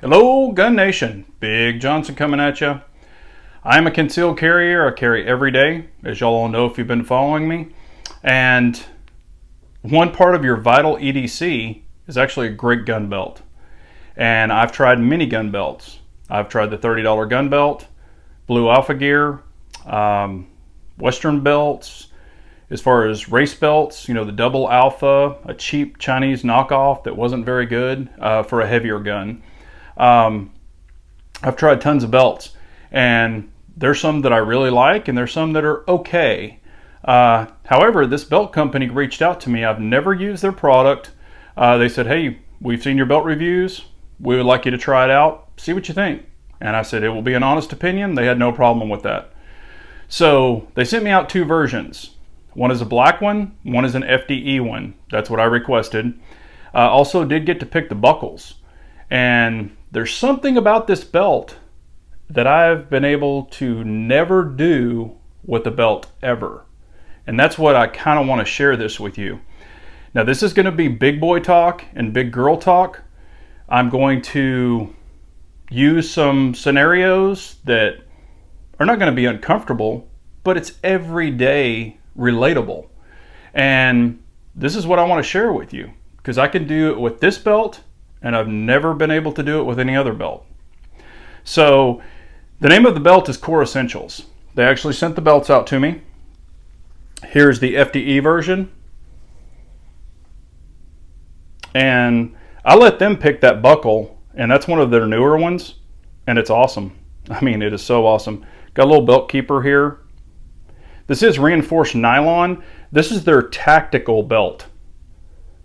Hello, Gun Nation. Big Johnson coming at you. I'm a concealed carrier. I carry every day, as y'all all know if you've been following me. And one part of your vital EDC is actually a great gun belt. And I've tried many gun belts. I've tried the $30 gun belt, Blue Alpha Gear, Western belts. As far as race belts, the double alpha, a cheap Chinese knockoff that wasn't very good for a heavier gun. I've tried tons of belts, and there's some that I really like and there's some that are okay. However, this belt company reached out to me. I've never used their product. They said, hey, we've seen your belt reviews. We would like you to try it out. See what you think. And I said, it will be an honest opinion. They had no problem with that. So they sent me out two versions. One is a black one is an FDE one. That's what I requested. Also did get to pick the buckles. And there's something about this belt that I've been able to never do with the belt ever. And that's what I kind of want to share this with you. Now this is going to be big boy talk and big girl talk. I'm going to use some scenarios that are not going to be uncomfortable, but it's everyday relatable. And this is what I want to share with you, because I can do it with this belt and I've never been able to do it with any other belt. So the name of the belt is Core Essentials. They actually sent the belts out to me. Here's the FDE version. And I let them pick that buckle, and that's one of their newer ones, and it's awesome. I mean, it is so awesome. Got a little belt keeper here. This is reinforced nylon. This is their tactical belt.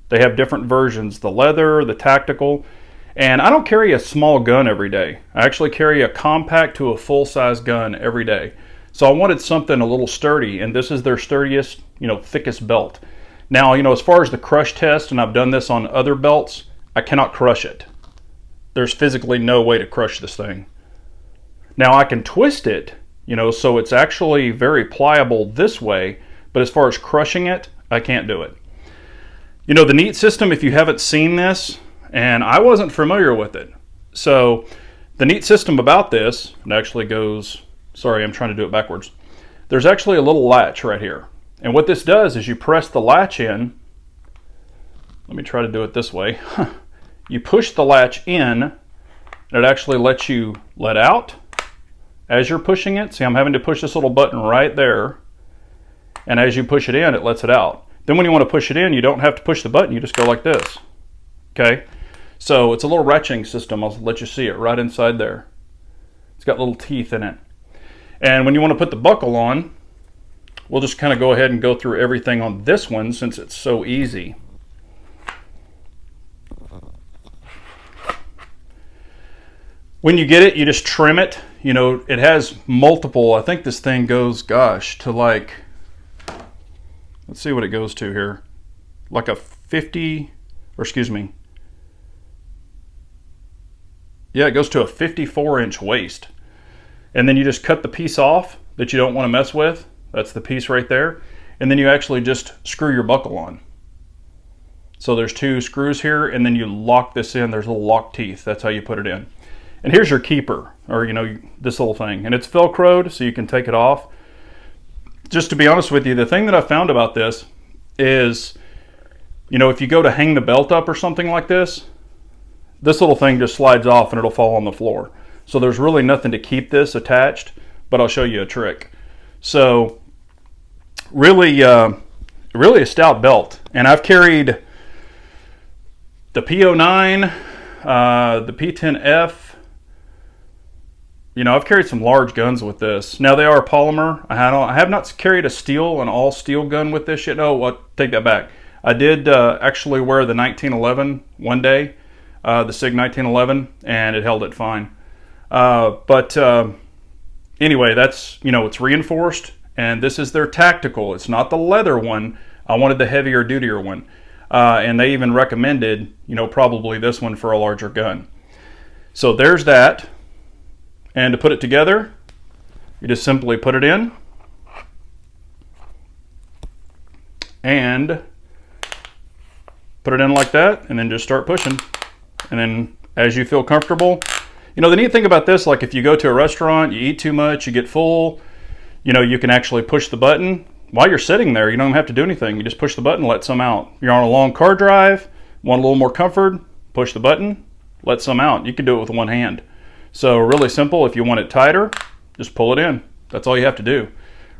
They have different versions, the leather, the tactical. And I don't carry a small gun every day. I actually carry a compact to a full-size gun every day. So I wanted something a little sturdy, and this is their sturdiest, thickest belt. Now, as far as the crush test, and I've done this on other belts, I cannot crush it. There's physically no way to crush this thing. Now I can twist it, so it's actually very pliable this way, but as far as crushing it, I can't do it. The neat system, if you haven't seen this, and I wasn't familiar with it. So the neat system about this, it actually goes, sorry, I'm trying to do it backwards. There's actually a little latch right here. And what this does is you press the latch in. Let me try to do it this way. You push the latch in, and it actually lets you let out as you're pushing it. See, I'm having to push this little button right there. And as you push it in, it lets it out. Then when you want to push it in, you don't have to push the button. You just go like this. Okay? So it's a little ratcheting system. I'll let you see it right inside there. It's got little teeth in it. And when you want to put the buckle on, we'll just kind of go ahead and go through everything on this one since it's so easy. When you get it, you just trim it. It has multiple, I think this thing goes, to like, let's see what it goes to here. Like a 50, or excuse me. Yeah, it goes to a 54-inch waist. And then you just cut the piece off that you don't want to mess with. That's the piece right there. And then you actually just screw your buckle on. So there's two screws here, and then you lock this in. There's little lock teeth. That's how you put it in. And here's your keeper, or this little thing. And it's Velcroed, so you can take it off. Just to be honest with you, the thing that I found about this is, if you go to hang the belt up or something like this little thing just slides off and it'll fall on the floor. So there's really nothing to keep this attached, but I'll show you a trick. So really a stout belt. And I've carried the P09, the P10F. I've carried some large guns with this. Now they are polymer. I have not carried an all steel gun with this yet. No, take that back. I did actually wear the 1911 one day, the SIG 1911, and it held it fine. But anyway, that's, it's reinforced, and this is their tactical. It's not the leather one. I wanted the heavier, dutier one. And they even recommended, probably this one for a larger gun. So there's that. And to put it together, you just simply put it in and put it in like that, and then just start pushing. And then as you feel comfortable. You know, the neat thing about this, like if you go to a restaurant, you eat too much, you get full, you know, you can actually push the button. While you're sitting there, you don't even have to do anything. You just push the button, let some out. You're on a long car drive, want a little more comfort, push the button, let some out. You can do it with one hand. So really simple. If you want it tighter, just pull it in. That's all you have to do.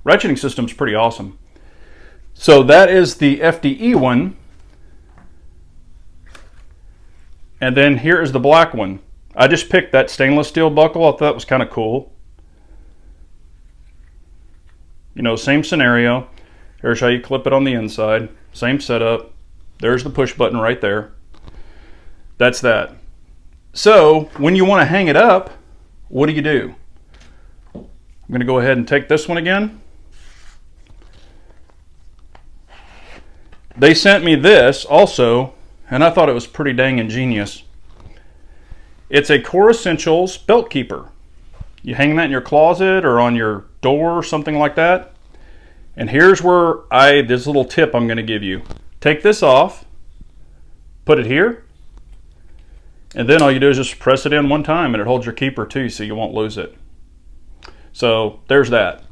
Ratcheting system's pretty awesome. So that is the FDE one. And then here is the black one. I just picked that stainless steel buckle. I thought that was kind of cool. You know, same scenario. Here's how you clip it on the inside. Same setup. There's the push button right there. That's that. So when you want to hang it up, what do? I'm going to go ahead and take this one again. They sent me this also, and I thought it was pretty dang ingenious. It's a Core Essentials belt keeper. You hang that in your closet or on your door or something like that. And here's where this little tip I'm going to give you. Take this off, put it here, and then all you do is just press it in one time and it holds your keeper too, so you won't lose it. So there's that.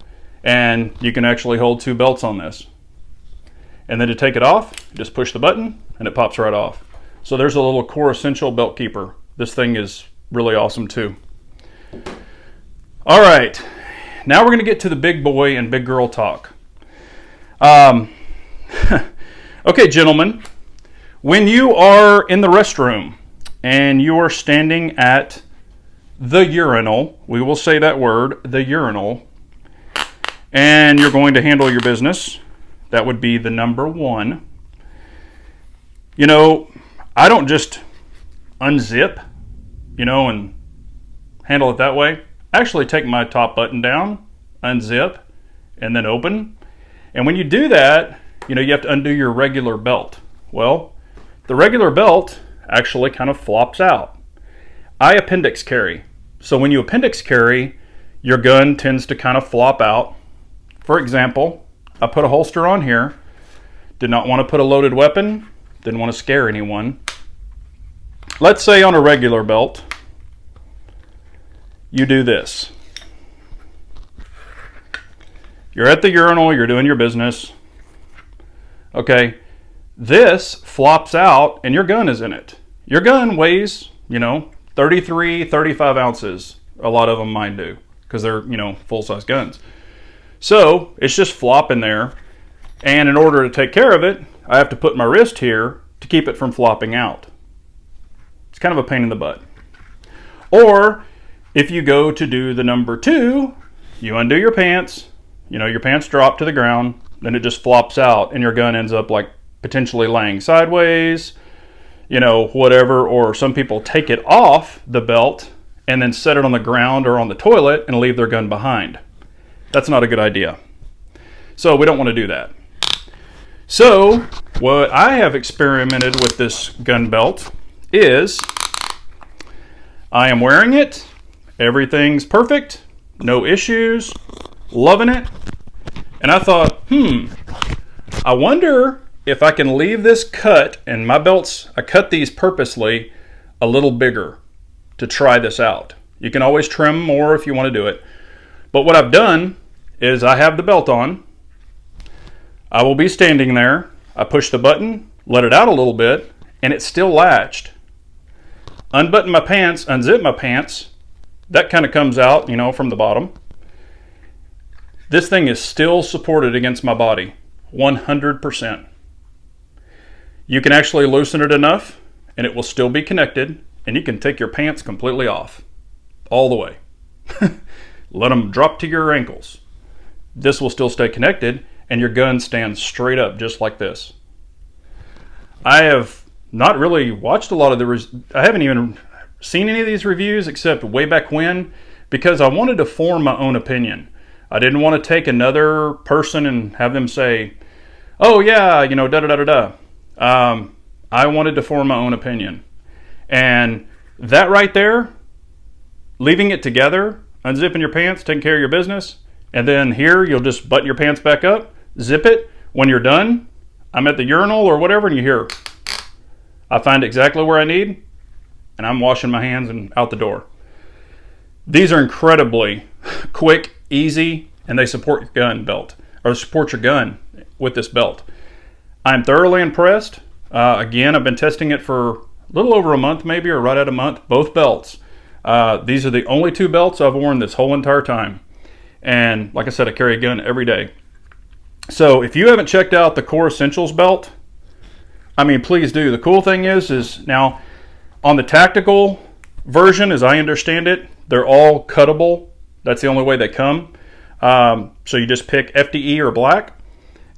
And you can actually hold 2 belts on this. And then to take it off, just push the button and it pops right off. So there's a little Core Essential belt keeper. This thing is really awesome too. All right, now we're going to get to the big boy and big girl talk. Okay, gentlemen, when you are in the restroom and you are standing at the urinal, we will say that word, the urinal, and you're going to handle your business, that would be the number 1. You know, I don't just unzip, you know, and handle it that way. I actually take my top button down, unzip, and then open. And when you do that, you know, you have to undo your regular belt. Well, the regular belt actually kind of flops out. I appendix carry. So when you appendix carry, your gun tends to kind of flop out. For example, I put a holster on here. Did not want to put a loaded weapon. Didn't want to scare anyone. Let's say on a regular belt, you do this. You're at the urinal, you're doing your business. Okay, this flops out and your gun is in it. Your gun weighs, you know, 33, 35 ounces. A lot of them mine do because they're, you know, full-size guns. So it's just flopping there. And in order to take care of it, I have to put my wrist here to keep it from flopping out. It's kind of a pain in the butt. Or if you go to do the number 2, you undo your pants, you know, your pants drop to the ground, then it just flops out and your gun ends up like potentially laying sideways, you know, whatever. Or some people take it off the belt and then set it on the ground or on the toilet and leave their gun behind. That's not a good idea. So we don't want to do that. So what I have experimented with this gun belt is I am wearing it. Everything's perfect. No issues. Loving it. And I thought, I wonder if I can leave this cut, and my belts, I cut these purposely a little bigger to try this out. You can always trim more if you want to do it. But what I've done is I have the belt on. I will be standing there. I push the button, let it out a little bit, and it's still latched. Unbutton my pants, unzip my pants. That kind of comes out, you know, from the bottom. This thing is still supported against my body, 100%. You can actually loosen it enough, and it will still be connected, and you can take your pants completely off, all the way. Let them drop to your ankles. This will still stay connected, and your gun stands straight up just like this. I have not really watched a lot of I haven't even seen any of these reviews except way back when, because I wanted to form my own opinion. I didn't want to take another person and have them say, oh yeah, you know, da-da-da-da-da. I wanted to form my own opinion. And that right there, leaving it together, unzipping your pants, taking care of your business, and then here you'll just button your pants back up, zip it. When you're done, I'm at the urinal or whatever, and you hear, I find exactly where I need, and I'm washing my hands and out the door. These are incredibly quick, easy, and they support your gun belt, or support your gun with this belt. I'm thoroughly impressed. Again, I've been testing it for a little over a month maybe, or right at a month, both belts. These are the only 2 belts I've worn this whole entire time. And like I said, I carry a gun every day. So if you haven't checked out the Core Essentials belt, I mean, please do. The cool thing is now on the tactical version, as I understand it, they're all cuttable. That's the only way they come. So you just pick FDE or black,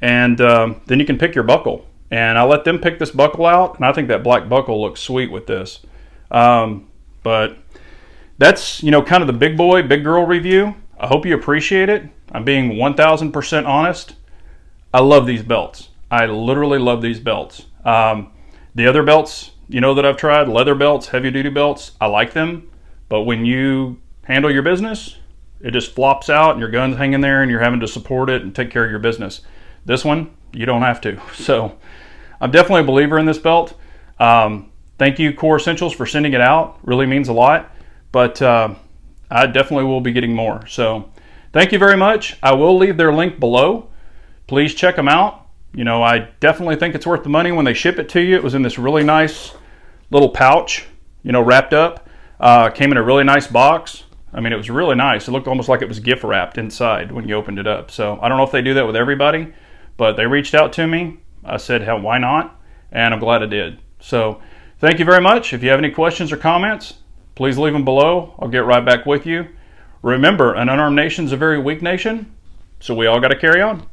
and then you can pick your buckle. And I let them pick this buckle out, and I think that black buckle looks sweet with this. But that's, you know, kind of the big boy, big girl review. I hope you appreciate it. I'm being 1000% honest. I love these belts. I literally love these belts. The other belts, you know, that I've tried, leather belts, heavy duty belts, I like them. But when you handle your business, it just flops out and your gun's hanging there and you're having to support it and take care of your business. This one, you don't have to. So I'm definitely a believer in this belt. Thank you, Core Essentials, for sending it out. Really means a lot. But I definitely will be getting more. So thank you very much. I will leave their link below. Please check them out. You know, I definitely think it's worth the money when they ship it to you. It was in this really nice little pouch, you know, wrapped up. Came in a really nice box. I mean, it was really nice. It looked almost like it was gift wrapped inside when you opened it up. So I don't know if they do that with everybody, but they reached out to me. I said, hell, why not? And I'm glad I did. So thank you very much. If you have any questions or comments, please leave them below. I'll get right back with you. Remember, an unarmed nation's a very weak nation, so we all got to carry on.